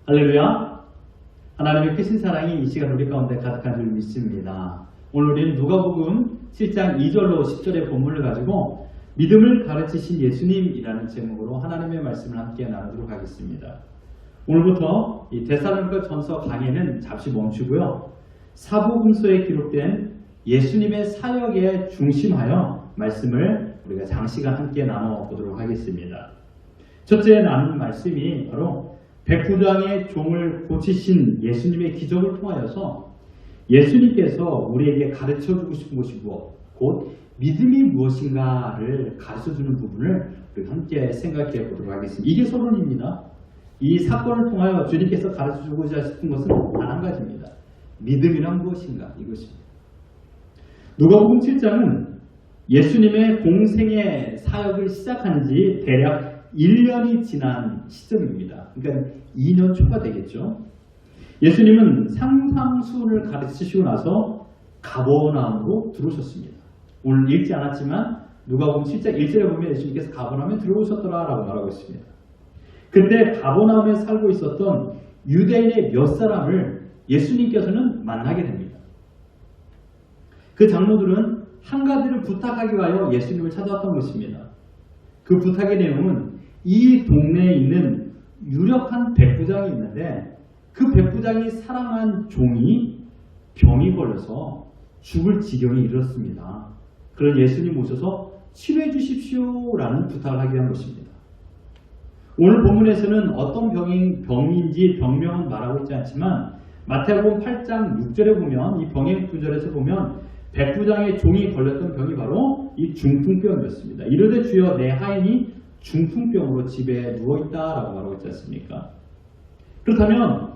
할렐루야. 하나님의 크신 사랑이 이 시간 우리 가운데 가득한 줄 믿습니다. 오늘 우리는 누가복음 7장 2절로 10절의 본문을 가지고 믿음을 가르치신 예수님이라는 제목으로 하나님의 말씀을 함께 나누도록 하겠습니다. 오늘부터 이 데살로니가 전서 강해는 잠시 멈추고요. 사복음서에 기록된 예수님의 사역에 중심하여 말씀을 우리가 장시간 함께 나눠보도록 하겠습니다. 첫째 나눈 말씀이 바로 백부장의 종을 고치신 예수님의 기적을 통하여서 예수님께서 우리에게 가르쳐주고 싶은 것이 곧 믿음이 무엇인가를 가르쳐주는 부분을 우리가 함께 생각해 보도록 하겠습니다. 이게 서론입니다. 이 사건을 통하여 주님께서 가르쳐주고자 싶은 것은 단 한 가지입니다. 믿음이란 무엇인가 이것입니다. 누가복음 7장은 예수님의 공생의 사역을 시작한 지 대략 1년이 지난 시점입니다. 그러니까 2년 초가 되겠죠. 예수님은 상상수훈을 가르치시고 나서 가버나움으로 들어오셨습니다. 오늘 읽지 않았지만 누가복음 7장 1절에 보면 예수님께서 가버나움에 들어오셨더라라고 말하고 있습니다. 그때 가버나움에 살고 있었던 유대인의 몇 사람을 예수님께서는 만나게 됩니다. 그 장로들은 한 가지를 부탁하기 위하여 예수님을 찾아왔던 것입니다. 그 부탁의 내용은 이 동네에 있는 유력한 백부장이 있는데 그 백부장이 사랑한 종이 병이 걸려서 죽을 지경에 이르렀습니다. 그런 예수님 오셔서 치료해 주십시오라는 부탁을 하게 한 것입니다. 오늘 본문에서는 어떤 병인지 병명은 말하고 있지 않지만 마태복음 8장 6절에 보면 이 병의 구절에서 보면 백부장의 종이 걸렸던 병이 바로 이 중풍병이었습니다. 이르되 주여 내 하인이 중풍병으로 집에 누워있다라고 말하고 있지 않습니까? 그렇다면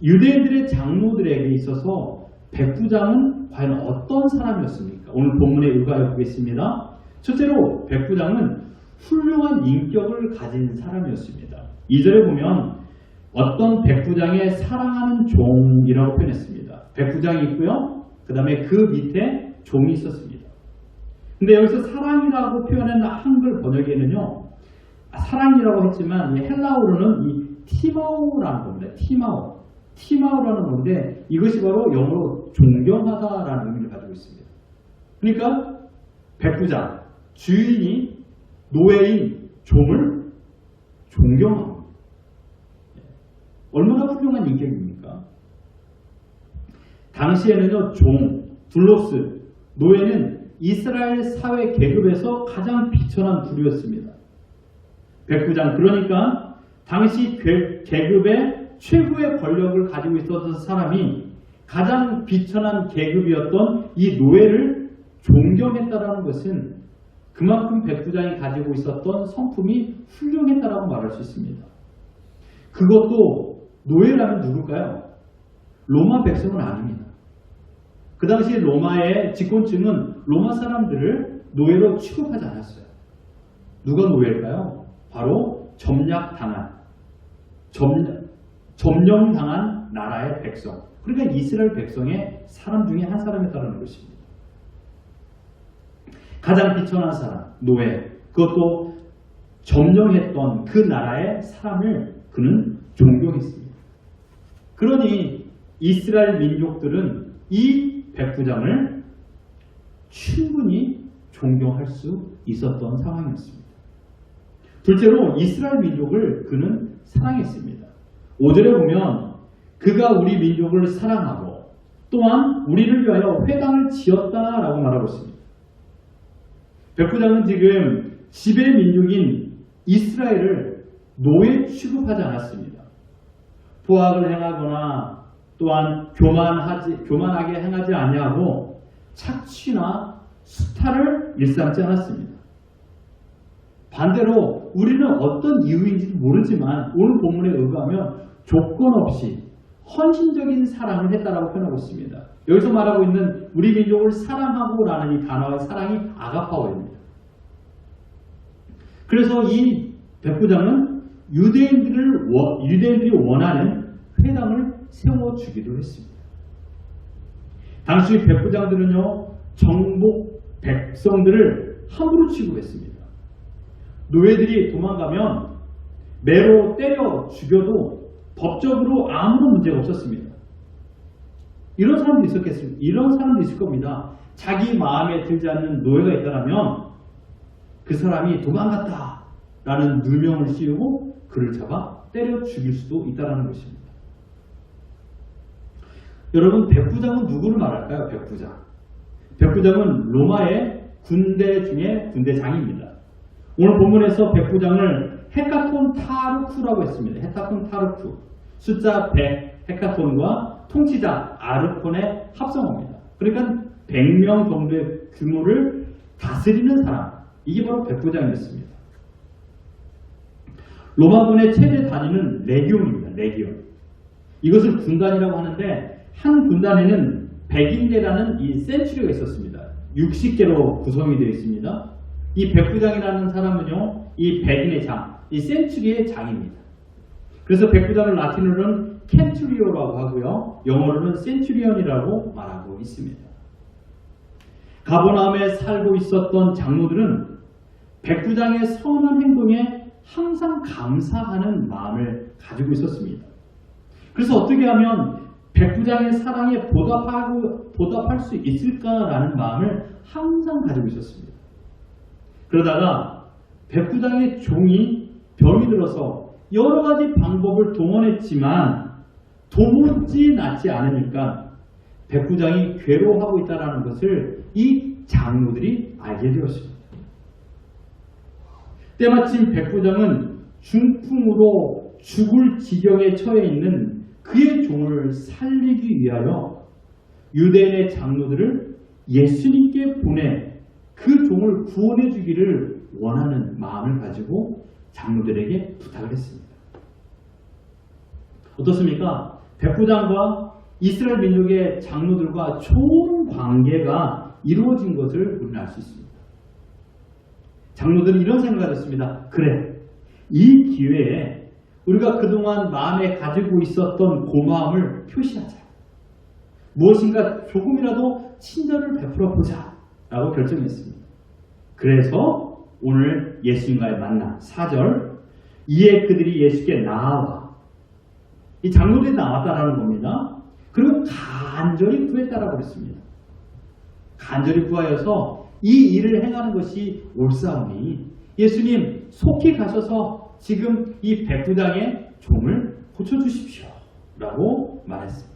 유대인들의 장로들에게 있어서 백부장은 과연 어떤 사람이었습니까? 오늘 본문에 의거해 보겠습니다. 첫째로 백부장은 훌륭한 인격을 가진 사람이었습니다. 2절에 보면 어떤 백부장의 사랑하는 종이라고 표현했습니다. 백부장이 있고요. 그 다음에 그 밑에 종이 있었습니다. 근데 여기서 사랑이라고 표현한 한글 번역에는요. 사랑이라고 했지만 헬라어로는 이 티마오라는 겁니다. 티마오라는 건데 이것이 바로 영어로 존경하다라는 의미를 가지고 있습니다. 그러니까 백부장, 주인이 노예인 종을 존경합니다. 얼마나 훌륭한 인격입니까? 당시에는요, 둘로스, 노예는 이스라엘 사회 계급에서 가장 비천한 부류였습니다. 백부장, 그러니까 당시 계급의 최고의 권력을 가지고 있었던 사람이 가장 비천한 계급이었던 이 노예를 존경했다라는 것은 그만큼 백부장이 가지고 있었던 성품이 훌륭했다라고 말할 수 있습니다. 그것도 노예라면 누굴까요? 로마 백성은 아닙니다. 그 당시 로마의 집권층은 로마 사람들을 노예로 취급하지 않았어요. 누가 노예일까요? 바로 점령당한 나라의 백성. 그러니까 이스라엘 백성의 사람 중에 한 사람이었다는 것입니다. 가장 비천한 사람, 노예. 그것도 점령했던 그 나라의 사람을 그는 존경했습니다. 그러니 이스라엘 민족들은 이 백부장을 충분히 존경할 수 있었던 상황이었습니다. 둘째로 이스라엘 민족을 그는 사랑했습니다. 5절에 보면 그가 우리 민족을 사랑하고 또한 우리를 위하여 회당을 지었다라고 말하고 있습니다. 백부장은 지금 지배 민족인 이스라엘을 노예 취급하지 않았습니다. 포악을 행하거나 또한 교만하게 행하지 아니하고 착취나 수탈을 일삼지 않았습니다. 반대로 우리는 어떤 이유인지도 모르지만 오늘 본문에 의거하면 조건 없이 헌신적인 사랑을 했다라고 표현하고 있습니다. 여기서 말하고 있는 우리 민족을 사랑하고 라는 이 단어의 사랑이 아가파오입니다. 그래서 이 백부장은 유대인들이 원하는 회당을 세워주기도 했습니다. 당시 백부장들은요, 정복 백성들을 함부로 취급했습니다. 노예들이 도망가면 매로 때려 죽여도 법적으로 아무런 문제가 없었습니다. 이런 사람도 있었겠습니다. 이런 사람도 있을 겁니다. 자기 마음에 들지 않는 노예가 있다면 그 사람이 도망갔다라는 누명을 씌우고 그를 잡아 때려 죽일 수도 있다는 것입니다. 여러분, 백부장은 누구를 말할까요? 백부장은 로마의 군대 중에 군대장입니다. 오늘 본문에서 백부장을 헤카톤 타르쿠라고 했습니다. 헤카톤 타르쿠. 숫자 100 헤카톤과 통치자 아르콘의 합성어입니다. 그러니까 100명 정도의 규모를 다스리는 사람. 이게 바로 백부장이었습니다. 로마군의 최대 단위는 레기온입니다. 레기온. 이것을 군단이라고 하는데 한 군단에는 100인대라는 이 센츄리가 있었습니다. 60개로 구성이 되어 있습니다. 이 백부장이라는 사람은요, 이 100인의 장, 이 센츄리의 장입니다. 그래서 백부장을 라틴어로는 켄투리오라고 하고요, 영어로는 센츄리언이라고 말하고 있습니다. 가버나움에 살고 있었던 장로들은 백부장의 선한 행동에 항상 감사하는 마음을 가지고 있었습니다. 그래서 어떻게 하면 백부장의 사랑에 보답할 수 있을까라는 마음을 항상 가지고 있었습니다. 그러다가 백부장의 종이 병이 들어서 여러 가지 방법을 동원했지만 도무지 낫지 않으니까 백부장이 괴로워하고 있다는 것을 이 장로들이 알게 되었습니다. 때마침 백부장은 중풍으로 죽을 지경에 처해 있는 그의 종을 살리기 위하여 유대인의 장로들을 예수님께 보내 그 종을 구원해 주기를 원하는 마음을 가지고 장로들에게 부탁을 했습니다. 어떻습니까? 백부장과 이스라엘 민족의 장로들과 좋은 관계가 이루어진 것을 우리는 알 수 있습니다. 장로들은 이런 생각을 했습니다. 그래, 이 기회에 우리가 그동안 마음에 가지고 있었던 고마움을 표시하자. 무엇인가 조금이라도 친절을 베풀어 보자 라고 결정했습니다. 그래서 오늘 예수님과의 만남 4절, 이에 그들이 예수께 나와, 이 장로들이 나왔다라는 겁니다. 그리고 간절히 구했다라고 그랬습니다. 간절히 구하여서 이 일을 행하는 것이 옳사오니 예수님 속히 가셔서 지금 이 백부장의 종을 고쳐주십시오 라고 말했습니다.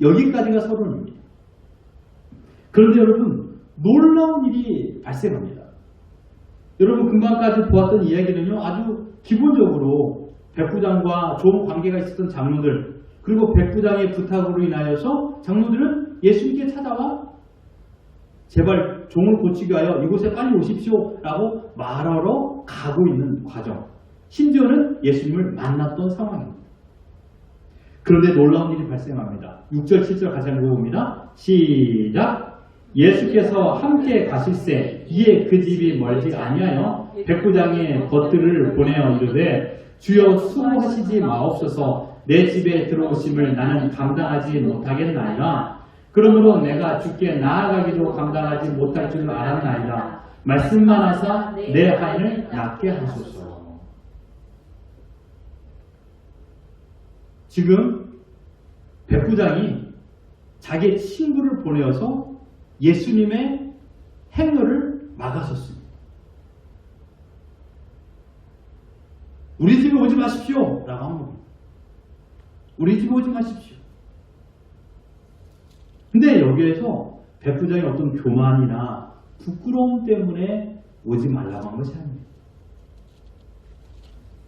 여기까지가 서론입니다. 그런데 여러분, 놀라운 일이 발생합니다. 여러분, 금방까지 보았던 이야기는요, 아주 기본적으로 백부장과 좋은 관계가 있었던 장로들, 그리고 백부장의 부탁으로 인하여서 장로들은 예수님께 찾아와 제발 종을 고치게 하여 이곳에 빨리 오십시오 라고 말하러 가고 있는 과정, 심지어는 예수님을 만났던 상황입니다. 그런데 놀라운 일이 발생합니다. 6절 7절 같이 한번 봅니다. 시작. 예수께서 함께 가실새 이에 그 집이 멀지 아니하여 백부장의 벗들을 보내어 이르되 주여 수고하시지 마옵소서. 내 집에 들어오심을 나는 감당하지 못하겠나이다. 그러므로 내가 주께 나아가기도 감당하지 못할 줄 알았나이다. 말씀만 하사 내 하인을 낫게 하소서. 지금 백부장이 자기의 친구를 보내어서 예수님의 행렬을 막아섰습니다. 우리 집에 오지 마십시오 라고 한 겁니다. 우리 집에 오지 마십시오. 근데 여기에서 백부장의 어떤 교만이나 부끄러움 때문에 오지 말라고 한 것이 아닙니다.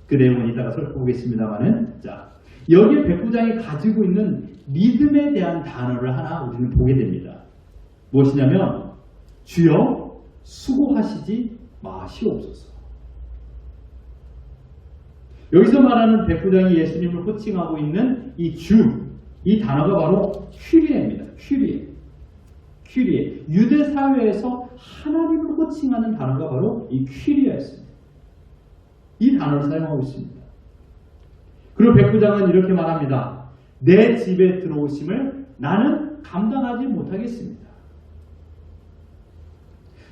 그 내용은 이따가 살펴보겠습니다만은, 자, 여기에 백부장이 가지고 있는 믿음에 대한 단어를 하나 우리는 보게 됩니다. 무엇이냐면, 주여 수고하시지 마시옵소서. 여기서 말하는 백부장이 예수님을 호칭하고 있는 이 주, 이 단어가 바로 퀴리에입니다. 퀴리에. 유대 사회에서 하나님을 호칭하는 단어가 바로 이 퀴리에였습니다. 이 단어를 사용하고 있습니다. 그리고 백부장은 이렇게 말합니다. 내 집에 들어오심을 나는 감당하지 못하겠습니다.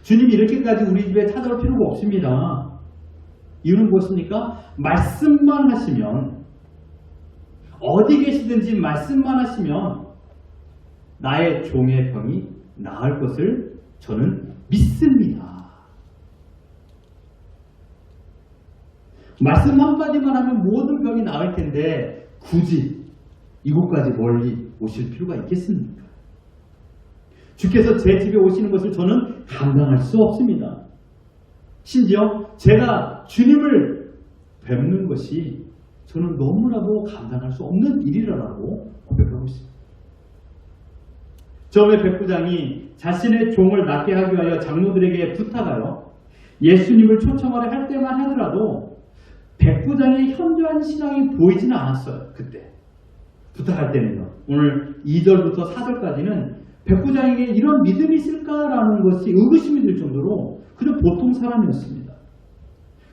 주님이 이렇게까지 우리 집에 찾아올 필요가 없습니다. 이유는 무엇입니까? 말씀만 하시면, 어디 계시든지 말씀만 하시면 나의 종의 병이 나을 것을 저는 믿습니다. 말씀 한마디만 하면 모든 병이 나을 텐데 굳이 이곳까지 멀리 오실 필요가 있겠습니까? 주께서 제 집에 오시는 것을 저는 감당할 수 없습니다. 심지어 제가 주님을 뵙는 것이 저는 너무나도 감당할 수 없는 일이라고 고백하고 있습니다. 처음에 백부장이 자신의 종을 낫게 하기 위하여 장로들에게 부탁하여 예수님을 초청하려 할 때만 하더라도 백부장의 현저한 신앙이 보이지는 않았어요. 그때 부탁할 때는요. 오늘 2절부터 4절까지는 백부장에게 이런 믿음이 있을까라는 것이 의구심이 들 정도로 그저 보통 사람이었습니다.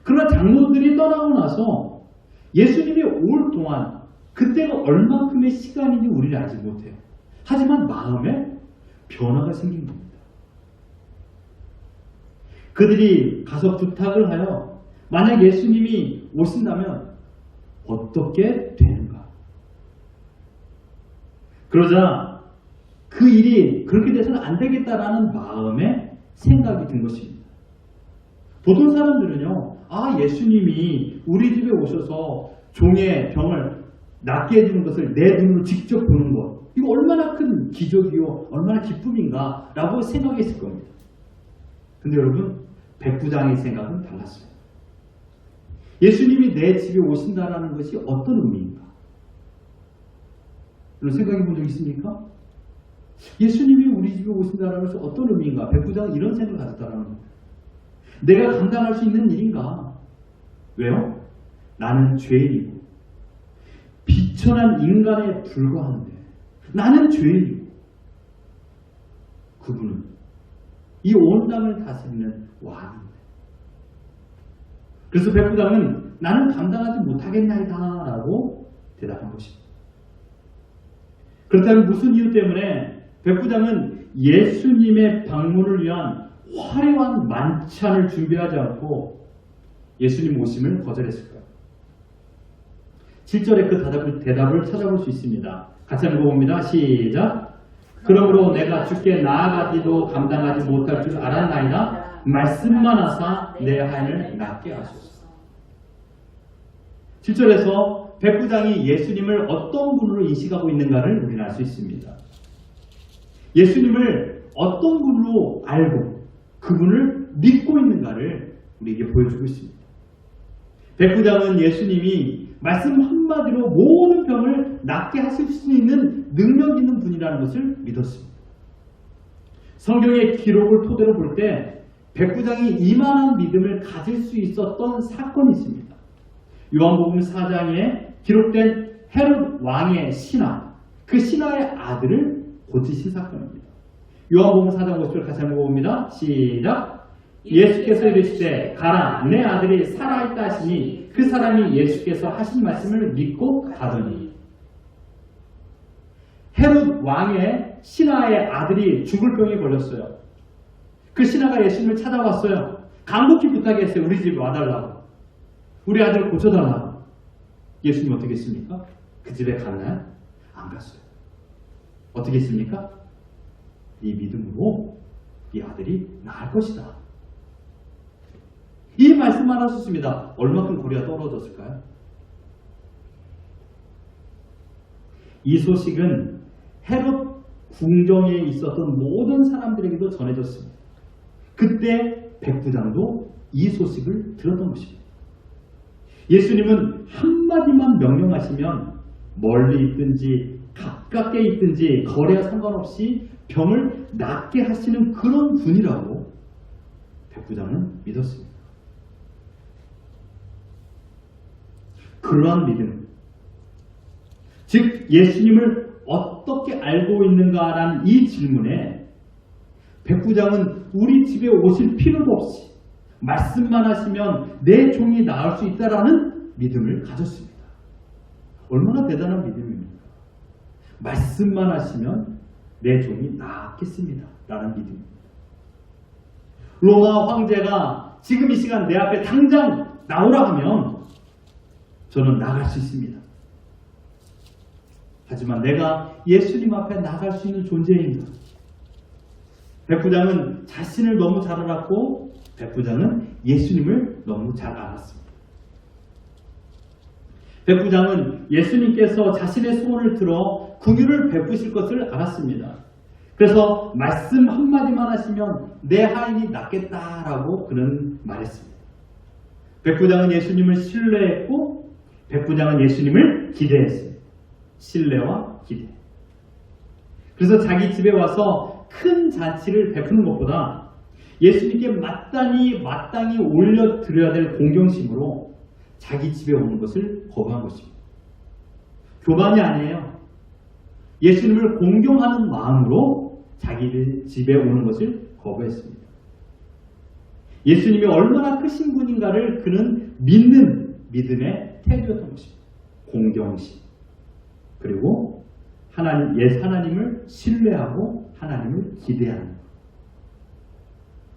그러나 장로들이 떠나고 나서 예수님이 올 동안 그때가 얼만큼의 시간인지 우리는 알지 못해요. 하지만 마음에 변화가 생긴 겁니다. 그들이 가서 부탁을 하여 만약 예수님이 오신다면 어떻게 되는가? 그러자 그 일이 그렇게 돼서는 안 되겠다라는 마음에 생각이 든 것입니다. 보통 사람들은요, 예수님이 우리 집에 오셔서 종의 병을 낫게 해주는 것을 내 눈으로 직접 보는 것, 이거 얼마나 큰 기적이요, 얼마나 기쁨인가 라고 생각했을 겁니다. 근데 여러분, 백부장의 생각은 달랐어요. 예수님이 내 집에 오신다는 것이 어떤 의미인가? 여러분 생각해 본 적 있습니까? 예수님이 우리 집에 오신다는 것이 어떤 의미인가? 백부장은 이런 생각을 가졌다는 겁니다. 내가 감당할 수 있는 일인가? 왜요? 나는 죄인이고 비천한 인간에 불과한데 나는 죄인이고 그분은 이 온 땅을 다스리는 왕인데, 그래서 백부장은 나는 감당하지 못하겠나이다 라고 대답한 것입니다. 그렇다면 무슨 이유 때문에 백부장은 예수님의 방문을 위한 화려한 만찬을 준비하지 않고 예수님 오심을 거절했을까요? 7절에 그 대답을 찾아볼 수 있습니다. 같이 한번 봅니다. 시작. 그러므로 내가 주께 나아가기도 감당하지 못할 줄 알았나이다. 말씀만 하사 내 하인을 낫게 하소서. 7절에서 백부장이 예수님을 어떤 분으로 인식하고 있는가를 우리는 알 수 있습니다. 예수님을 어떤 분으로 알고 그분을 믿고 있는가를 우리에게 보여주고 있습니다. 백부장은 예수님이 말씀 한마디로 모든 병을 낫게 하실 수 있는 능력 있는 분이라는 것을 믿었습니다. 성경의 기록을 토대로 볼 때 백부장이 이만한 믿음을 가질 수 있었던 사건이 있습니다. 요한복음 4장에 기록된 헤롯 왕의 신하, 그 신하의 아들을 고치신 사건입니다. 요한복음 4장 50절 같이 한번 봅니다. 시작. 예수께서 이르시되 가라, 내 아들이 살아있다 하시니 그 사람이 예수께서 하신 말씀을 믿고 가더니. 헤롯 왕의 신하의 아들이 죽을 병에 걸렸어요. 그 신하가 예수님을 찾아왔어요. 간곡히 부탁했어요. 우리 집에 와달라고. 우리 아들을 고쳐달라고. 예수님 어떻게 했습니까? 그 집에 갔나요? 안 갔어요. 어떻게 했습니까? 이 믿음으로 이 아들이 나을 것이다. 이 말씀만 하셨습니다. 얼마큼 거리가 떨어졌을까요? 이 소식은 헤롯 궁정에 있었던 모든 사람들에게도 전해졌습니다. 그때 백부장도 이 소식을 들었던 것입니다. 예수님은 한마디만 명령하시면 멀리 있든지 가깝게 있든지 거리와 상관없이 병을 낫게 하시는 그런 분이라고 백부장은 믿었습니다. 그러한 믿음, 즉 예수님을 어떻게 알고 있는가라는 이 질문에 백부장은 우리 집에 오실 필요도 없이 말씀만 하시면 내 종이 나을 수 있다라는 믿음을 가졌습니다. 얼마나 대단한 믿음입니까? 말씀만 하시면 내 종이 나았겠습니다 라는 믿음입니다. 로마 황제가 지금 이 시간 내 앞에 당장 나오라 하면 저는 나갈 수 있습니다. 하지만 내가 예수님 앞에 나갈 수 있는 존재인가? 백부장은 자신을 너무 잘 알았고 백부장은 예수님을 너무 잘 알았습니다. 백부장은 예수님께서 자신의 소원을 들어 긍휼을 베푸실 것을 알았습니다. 그래서 말씀 한마디만 하시면 내 하인이 낫겠다라고 그는 말했습니다. 백부장은 예수님을 신뢰했고 백부장은 예수님을 기대했습니다. 신뢰와 기대. 그래서 자기 집에 와서 큰 잔치를 베푸는 것보다 예수님께 마땅히 올려드려야 될 공경심으로 자기 집에 오는 것을 거부한 것입니다. 교만이 아니에요. 예수님을 공경하는 마음으로 자기 집에 오는 것을 거부했습니다. 예수님이 얼마나 크신 분인가를 그는 믿는 믿음의 태도였던 것입니다. 공경심. 그리고 하나님을 신뢰하고 하나님을 기대하는 것.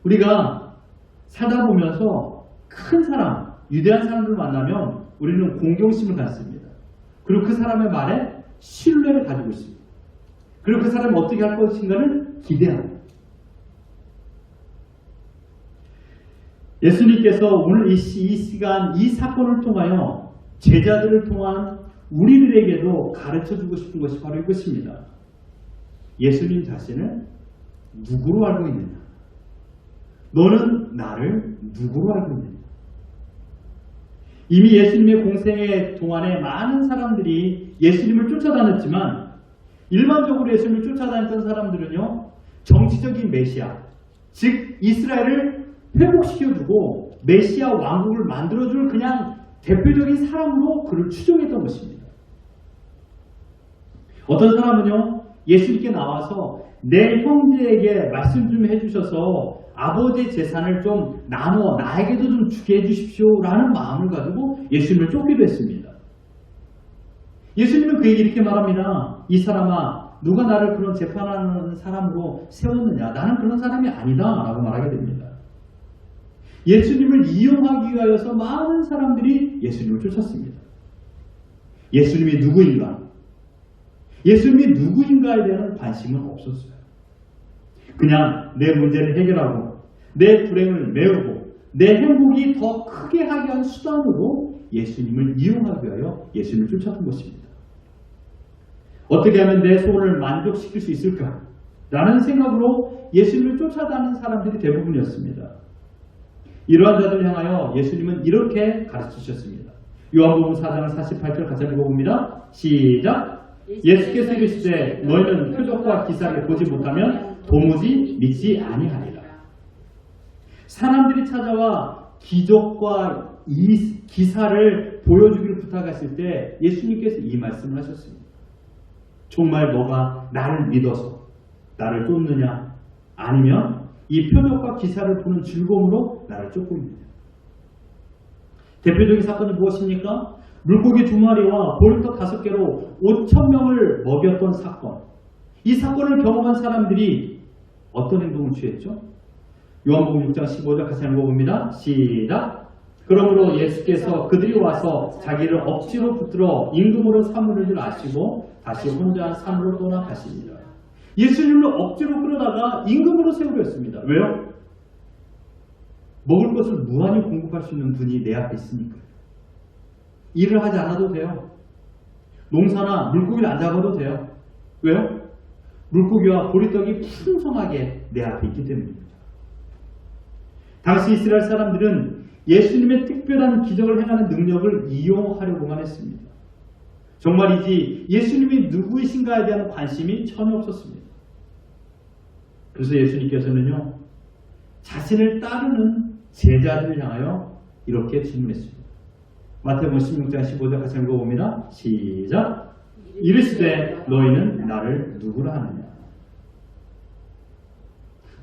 우리가 살다 보면서 큰 사람, 위대한 사람들을 만나면 우리는 공경심을 갖습니다. 그리고 그 사람의 말에 신뢰를 가지고 있습니다. 그리고 그 사람이 어떻게 할 것인가를 기대합니다. 예수님께서 오늘 이 시간 이 사건을 통하여 제자들을 통한 우리들에게도 가르쳐주고 싶은 것이 바로 이것입니다. 예수님 자신을 누구로 알고 있느냐? 너는 나를 누구로 알고 있느냐? 이미 예수님의 공생의 동안에 많은 사람들이 예수님을 쫓아다녔지만 일반적으로 예수님을 쫓아다녔던 사람들은요, 정치적인 메시아, 즉 이스라엘을 회복시켜주고 메시아 왕국을 만들어줄 그냥 대표적인 사람으로 그를 추종했던 것입니다. 어떤 사람은요, 예수님께 나와서 내 형제에게 말씀 좀 해주셔서 아버지의 재산을 좀 나누어 나에게도 좀 주게 해주십시오 라는 마음을 가지고 예수님을 쫓기도 했습니다. 예수님은 그에게 이렇게 말합니다. 이 사람아, 누가 나를 그런 재판하는 사람으로 세웠느냐? 나는 그런 사람이 아니다 라고 말하게 됩니다. 예수님을 이용하기 위하여서 많은 사람들이 예수님을 쫓았습니다. 예수님이 누구인가? 예수님이 누구인가에 대한 관심은 없었어요. 그냥 내 문제를 해결하고 내 불행을 메우고 내 행복이 더 크게 하게 한 수단으로 예수님을 이용하기 위하여 예수님을 쫓았던 것입니다. 어떻게 하면 내 소원을 만족시킬 수 있을까? 라는 생각으로 예수님을 쫓아다니는 사람들이 대부분이었습니다. 이러한 자들을 향하여 예수님은 이렇게 가르치셨습니다. 요한복음 4장 48절 같이 읽어봅니다. 시작! 예수께서 이르시되 너희는 표적과 기사를 보지 못하면 도무지 믿지 아니하리라. 사람들이 찾아와 기적과 이 기사를 보여주기를 부탁했을 때 예수님께서 이 말씀을 하셨습니다. 정말 너가 나를 믿어서 나를 쫓느냐? 아니면 이 표적과 기사를 보는 즐거움으로 나를 쫓고 있느냐? 대표적인 사건이 무엇입니까? 물고기 2마리와 보리떡 5개로 5,000명을 먹였던 사건. 이 사건을 경험한 사람들이 어떤 행동을 취했죠? 요한복음 6장 15절 같이 읽어봅니다. 시작! 그러므로 예수께서 그들이 와서 자기를 억지로 붙들어 임금으로 삼으려 줄 아시고 다시 혼자 산으로 떠나가십니다. 예수님을 억지로 끌어다가 임금으로 세우려 했습니다. 왜요? 먹을 것을 무한히 공급할 수 있는 분이 내 앞에 있으니까. 일을 하지 않아도 돼요. 농사나 물고기를 안 잡아도 돼요. 왜요? 물고기와 보리떡이 풍성하게 내 앞에 있기 때문입니다. 당시 이스라엘 사람들은 예수님의 특별한 기적을 행하는 능력을 이용하려고만 했습니다. 정말이지 예수님이 누구이신가에 대한 관심이 전혀 없었습니다. 그래서 예수님께서는요, 자신을 따르는 제자들을 향하여 이렇게 질문했습니다. 마태복음 16장 15절 같이 읽어봅니다. 시작! 이르시되 너희는 나를 누구라 하느냐?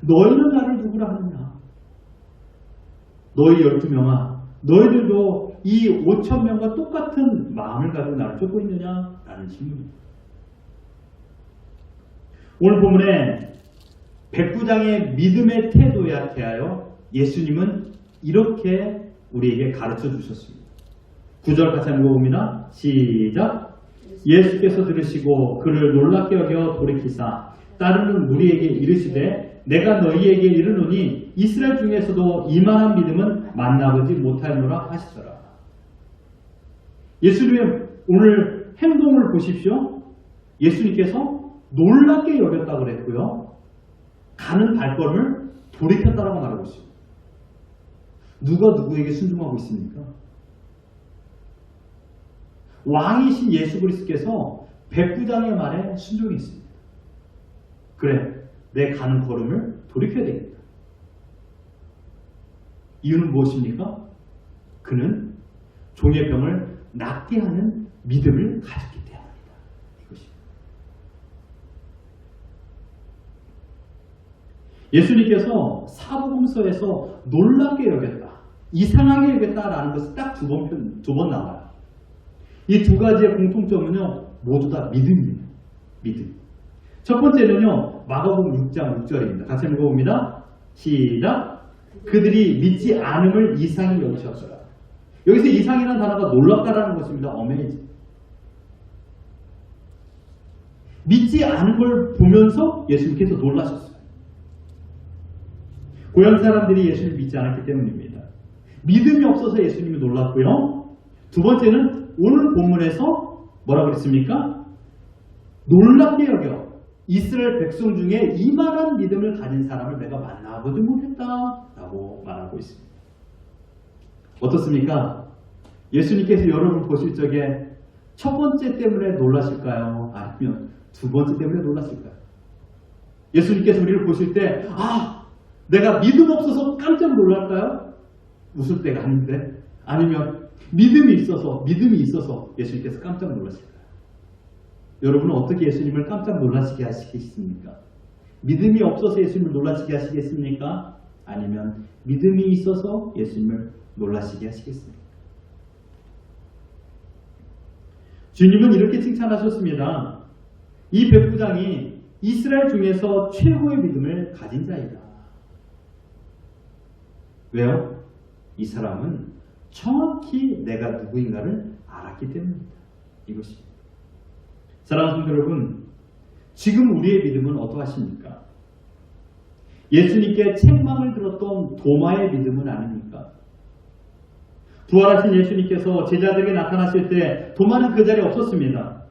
너희는 나를 누구라 하느냐? 너희 12명아, 너희들도 이 5,000명과 똑같은 마음을 가지고 나를 쫓고 있느냐? 라는 질문입니다. 오늘 본문에 백부장의 믿음의 태도에 대하여 예수님은 이렇게 우리에게 가르쳐 주셨습니다. 9절 같이 한번 읽어봅니다. 시작. 예수께서 들으시고 그를 놀랍게 여겨 돌이키사 따르는 무리에게 이르시되 내가 너희에게 이르노니 이스라엘 중에서도 이만한 믿음은 만나보지 못하노라 하시더라. 예수님의 오늘 행동을 보십시오. 예수님께서 놀랍게 여겼다고 그랬고요. 가는 발걸음을 돌이켰다라고 말하고 있습니다. 누가 누구에게 순종하고 있습니까? 왕이신 예수 그리스도께서 백부장의 말에 순종했습니다. 그래, 내 가는 걸음을 돌이켜야 되겠다. 이유는 무엇입니까? 그는 종의 병을 낫게 하는 믿음을 가졌기 때문입니다. 이것입니다. 예수님께서 사복음서에서 놀랍게 여겼다, 이상하게 여겼다라는 것이 딱 두 번 나와요. 이 두 가지의 공통점은요, 모두 다 믿음이에요. 믿음. 첫 번째는요, 마가복음 6장 6절입니다. 같이 읽어봅니다. 시작. 그들이 믿지 않음을 이상히 여기셨더라. 여기서 이상이라는 단어가 놀랍다라는 것입니다. 어메이징. 믿지 않은 걸 보면서 예수님께서 놀라셨어요. 고향 사람들이 예수님을 믿지 않았기 때문입니다. 믿음이 없어서 예수님이 놀랐고요. 두 번째는 오늘 본문에서 뭐라고 그랬습니까? 놀랍게 여겨 이스라엘 백성 중에 이만한 믿음을 가진 사람을 내가 만나보지 못했다 라고 말하고 있습니다. 어떻습니까? 예수님께서 여러분 보실 적에 첫 번째 때문에 놀라실까요? 아니면 두 번째 때문에 놀라실까요? 예수님께서 우리를 보실 때 내가 믿음 없어서 깜짝 놀랄까요? 웃을 때가 아닌데. 아니면 믿음이 있어서 예수님께서 깜짝 놀라실까요? 여러분은 어떻게 예수님을 깜짝 놀라시게 하시겠습니까? 믿음이 없어서 예수님을 놀라시게 하시겠습니까? 아니면 믿음이 있어서 예수님을 놀라시게 하시겠습니까? 주님은 이렇게 칭찬하셨습니다. 이 백부장이 이스라엘 중에서 최고의 믿음을 가진 자이다. 왜요? 이 사람은 정확히 내가 누구인가를 알았기 때문입니다. 이것입니다. 사랑하는 성도 여러분, 지금 우리의 믿음은 어떠하십니까? 예수님께 책망을 들었던 도마의 믿음은 아닙니까? 부활하신 예수님께서 제자들에게 나타나실 때 도마는 그 자리에 없었습니다.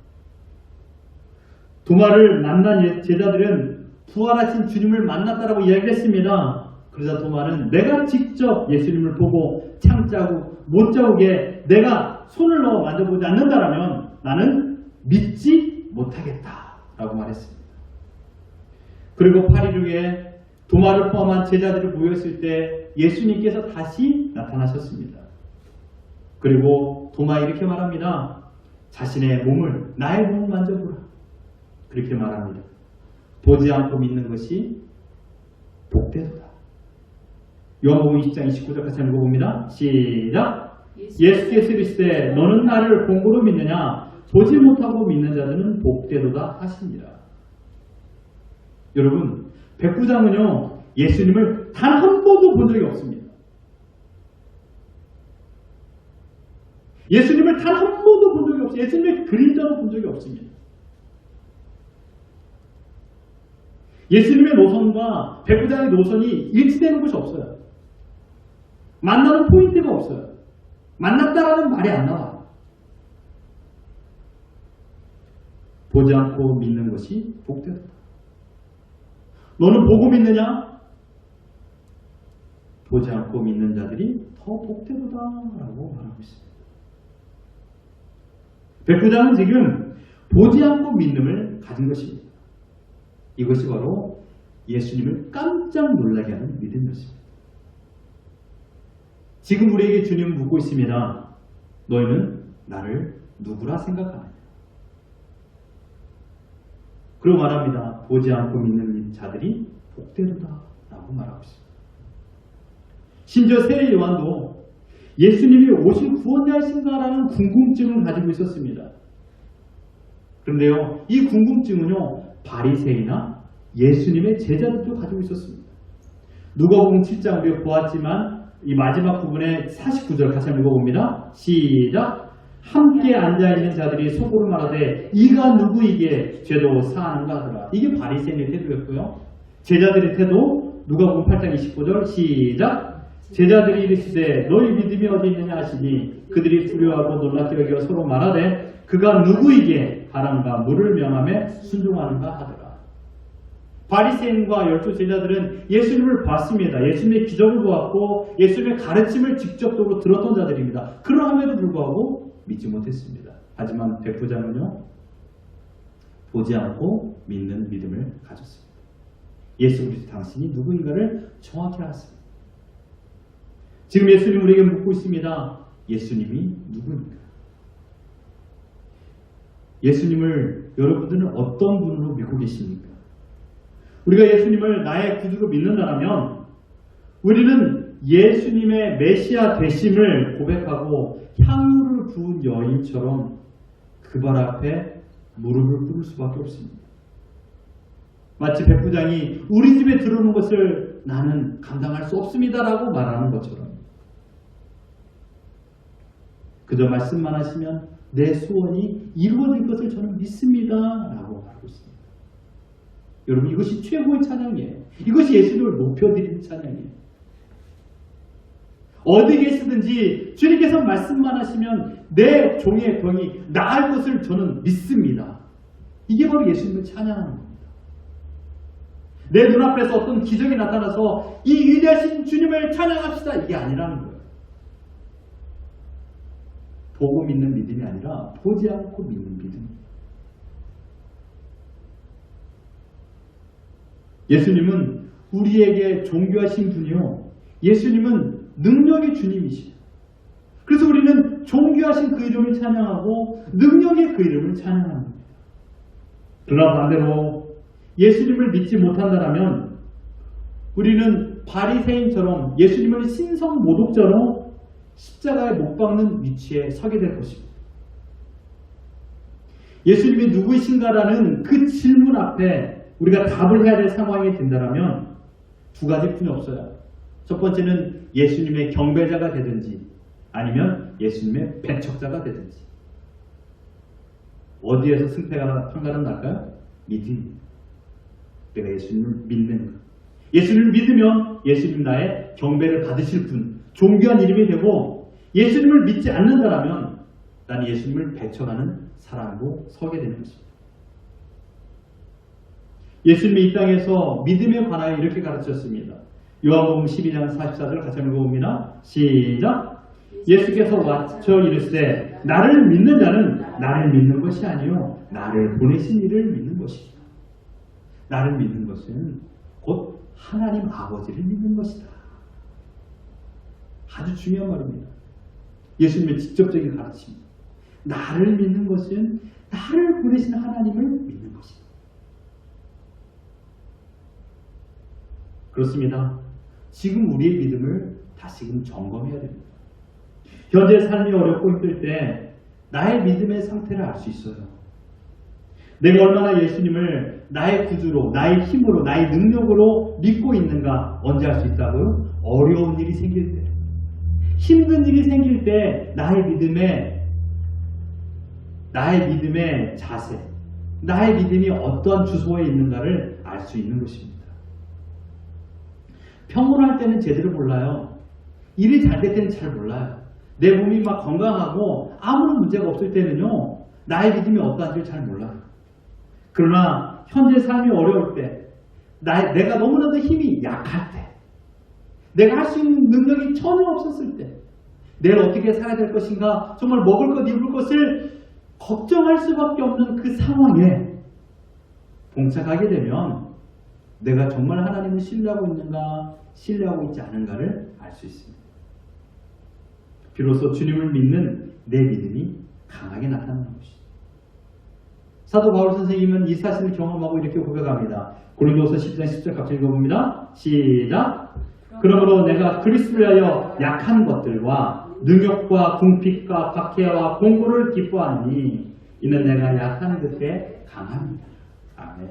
도마를 만난 제자들은 부활하신 주님을 만났다라고 이야기를 했습니다. 그러자 도마는 내가 직접 예수님을 보고 창자국 못 자국에 내가 손을 넣어 만져보지 않는다라면 나는 믿지 못하겠다라고 말했습니다. 그리고 8일 후에 도마를 포함한 제자들이 모였을 때 예수님께서 다시 나타나셨습니다. 그리고 도마 이렇게 말합니다. 자신의 몸을, 나의 몸을 만져보라. 그렇게 말합니다. 보지 않고 믿는 것이 복되도다. 요한복음 20장 29절 같이 읽어봅니다. 시작. 예수께서 이르시되 너는 나를 본고로 믿느냐? 보지 못하고 믿는 자들은 복되도다 하시니라. 여러분, 백부장은요, 예수님을 단 한 번도 본 적이 없습니다. 예수님을 단 한 번도 본 적이 없어요. 예수님의 그림자도 본 적이 없습니다. 예수님의 노선과 백부장의 노선이 일치되는 것이 없어요. 만나는 포인트가 없어요. 만났다라는 말이 안 나와요. 보지 않고 믿는 것이 복되도다. 너는 보고 믿느냐? 보지 않고 믿는 자들이 더 복되도다 라고 말하고 있습니다. 백부장은 지금 보지 않고 믿음을 가진 것입니다. 이것이 바로 예수님을 깜짝 놀라게 하는 믿음이었습니다. 지금 우리에게 주님은 묻고 있습니다. 너희는 나를 누구라 생각하느냐? 그리고 말합니다. 보지 않고 믿는 자들이 복되도다 라고 말하고 있습니다. 심지어 세례 요한도 예수님이 오실 구원자이신가라는 궁금증을 가지고 있었습니다. 그런데요, 이 궁금증은요, 바리새인이나 예수님의 제자들도 가지고 있었습니다. 누가복음 7장 우리가 보았지만 이 마지막 부분의 49절 같이 한번 읽어봅니다. 시작. 함께 앉아있는 자들이 속으로 말하되 이가 누구이기에 죄도 사하는가 하더라. 이게 바리새인의 태도였고요. 제자들의 태도 누가복음 8장 29절 시작. 제자들이 이르시되 너희 믿음이 어디 있느냐 하시니 그들이 두려워하고 놀랍게 여겨 서로 말하되 그가 누구이기에 바람과 물을 명함에 순종하는가 하더라. 바리새인과 12 제자들은 예수님을 봤습니다. 예수님의 기적을 보았고 예수님의 가르침을 직접적으로 들었던 자들입니다. 그러함에도 불구하고 믿지 못했습니다. 하지만 백부장은요, 보지 않고 믿는 믿음을 가졌습니다. 예수 그리스도 당신이 누구인가를 정확히 알았습니다. 지금 예수님 우리에게 묻고 있습니다. 예수님이 누구입니까? 예수님을 여러분들은 어떤 분으로 믿고 계십니까? 우리가 예수님을 나의 구주로 믿는다면 우리는 예수님의 메시아 되심을 고백하고 향유를 부은 여인처럼 그 발 앞에 무릎을 꿇을 수밖에 없습니다. 마치 백부장이 우리 집에 들어오는 것을 나는 감당할 수 없습니다라고 말하는 것처럼 그저 말씀만 하시면 내 소원이 이루어질 것을 저는 믿습니다 라고 말하고 있습니다. 여러분 이것이 최고의 찬양이에요. 이것이 예수님을 높여드리는 찬양이에요. 어디 계시든지 주님께서 말씀만 하시면 내 종의 병이 나을 것을 저는 믿습니다. 이게 바로 예수님을 찬양하는 겁니다. 내 눈앞에서 어떤 기적이 나타나서 이 위대하신 주님을 찬양합시다. 이게 아니라는 거예요. 보고 믿는 믿음이 아니라 보지 않고 믿는 믿음입니다. 예수님은 우리에게 존귀하신 분이요. 예수님은 능력의 주님이시죠. 그래서 우리는 존귀하신 그 이름을 찬양하고 능력의 그 이름을 찬양합니다. 그러나 반대로 예수님을 믿지 못한다면 우리는 바리새인처럼 예수님을 신성 모독자로 십자가에 못 박는 위치에 서게 될 것입니다. 예수님이 누구이신가라는 그 질문 앞에 우리가 답을 해야 될 상황이 된다면 두 가지뿐이 없어요. 첫 번째는 예수님의 경배자가 되든지 아니면 예수님의 배척자가 되든지. 어디에서 승패가 판가름 날까요? 믿음. 내가 예수님을 믿는 것. 예수님을 믿으면 예수님 나의 경배를 받으실 분, 존귀한 이름이 되고 예수님을 믿지 않는다면 나는 예수님을 배척하는 사람으로 서게 되는 것입니다. 예수님이 이 땅에서 믿음에 관하여 이렇게 가르쳤습니다. 요한복음 12장 44절 같이 읽어봅니다. 시작. 예수께서 와쳐 이르시되 나를 믿는 자는 나를 믿는 것이 아니요 나를 보내신 이를 믿는 것이다. 나를 믿는 것은 곧 하나님 아버지를 믿는 것이다. 아주 중요한 말입니다. 예수님의 직접적인 가르침입니다. 나를 믿는 것은 나를 보내신 하나님을 믿는 것이다. 그렇습니다. 지금 우리의 믿음을 다시금 점검해야 됩니다. 현재 삶이 어렵고 힘들 때 나의 믿음의 상태를 알 수 있어요. 내가 얼마나 예수님을 나의 구주로, 나의 힘으로, 나의 능력으로 믿고 있는가 언제 알 수 있다고요? 어려운 일이 생길 때, 힘든 일이 생길 때 나의 믿음의 자세, 나의 믿음이 어떤 주소에 있는가를 알 수 있는 것입니다. 평온할 때는 제대로 몰라요. 일이 잘 될 때는 잘 몰라요. 내 몸이 막 건강하고 아무런 문제가 없을 때는요, 나의 믿음이 어떠한지를 잘 몰라요. 그러나 현재 삶이 어려울 때, 내가 너무나도 힘이 약할 때, 내가 할 수 있는 능력이 전혀 없었을 때, 내일 어떻게 살아야 될 것인가, 정말 먹을 것, 입을 것을 걱정할 수밖에 없는 그 상황에 봉착하게 되면 내가 정말 하나님을 신뢰하고 있는가, 신뢰하고 있지 않은가를 알 수 있습니다. 비로소 주님을 믿는 내 믿음이 강하게 나타나는 것이죠. 사도 바울 선생님은 이 사실을 경험하고 이렇게 고백합니다. 고린도서 10장 10절 같이 읽어봅니다. 시작. 그러므로 내가 그리스도를 위하여 약한 것들과 능욕과 궁핍과 박해와 공고를 기뻐하니 이는 내가 약한 그때 강합니다. 아멘.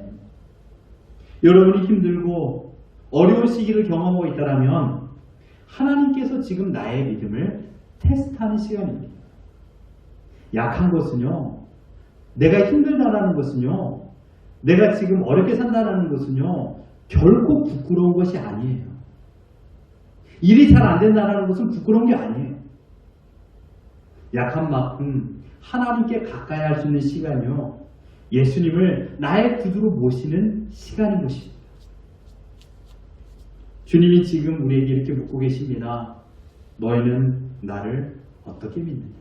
여러분이 힘들고 어려운 시기를 경험하고 있다면 하나님께서 지금 나의 믿음을 테스트하는 시간입니다. 약한 것은요, 내가 힘들다라는 것은요, 내가 지금 어렵게 산다라는 것은요, 결코 부끄러운 것이 아니에요. 일이 잘 안 된다는 것은 부끄러운 게 아니에요. 약한 만큼 하나님께 가까이 할 수 있는 시간이요, 예수님을 나의 구주로 모시는 시간인 것입니다. 주님이 지금 우리에게 이렇게 묻고 계십니다. 너희는 나를 어떻게 믿느냐?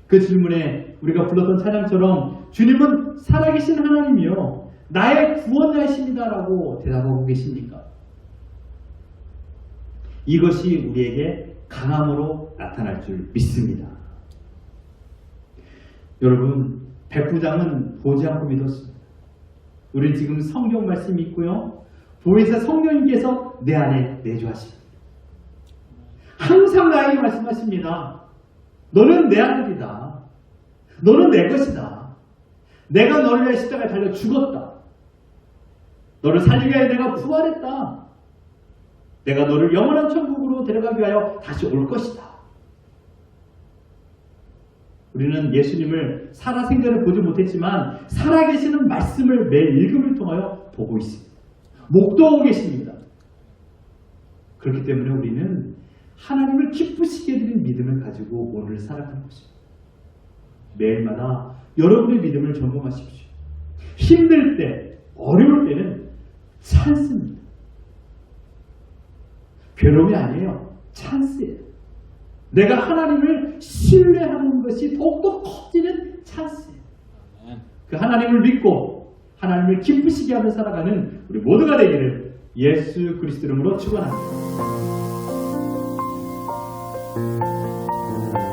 그 질문에 우리가 불렀던 찬양처럼 주님은 살아계신 하나님이요, 나의 구원자이십니다라고 대답하고 계십니까? 이것이 우리에게 강함으로 나타날 줄 믿습니다. 여러분, 백부장은 보지 않고 믿었습니다. 우리 지금 성경 말씀이 있고요, 보혜사 성령님께서 내 안에 내주하십니다. 항상 나에게 말씀하십니다. 너는 내 아들이다. 너는 내 것이다. 내가 너를 위해 십자가에 달려 죽었다. 너를 살리기 위하여 내가 부활했다. 내가 너를 영원한 천국으로 데려가기 위하여 다시 올 것이다. 우리는 예수님을 살아생전에 보지 못했지만 살아계시는 말씀을 매일 읽음을 통하여 보고 있습니다. 목도하고 계십니다. 그렇기 때문에 우리는 하나님을 기쁘시게 드린 믿음을 가지고 오늘 살아가는 것입니다. 매일마다 여러분의 믿음을 점검하십시오. 힘들 때, 어려울 때는 찬스입니다. 괴로움이 아니에요. 찬스예요. 내가 하나님을 신뢰하는 것이 더욱더 커지는 찬스예요. 그 하나님을 믿고 하나님을 기쁘시게 하며 살아가는 우리 모두가 되기를 예수 그리스도 이름으로 축원합니다.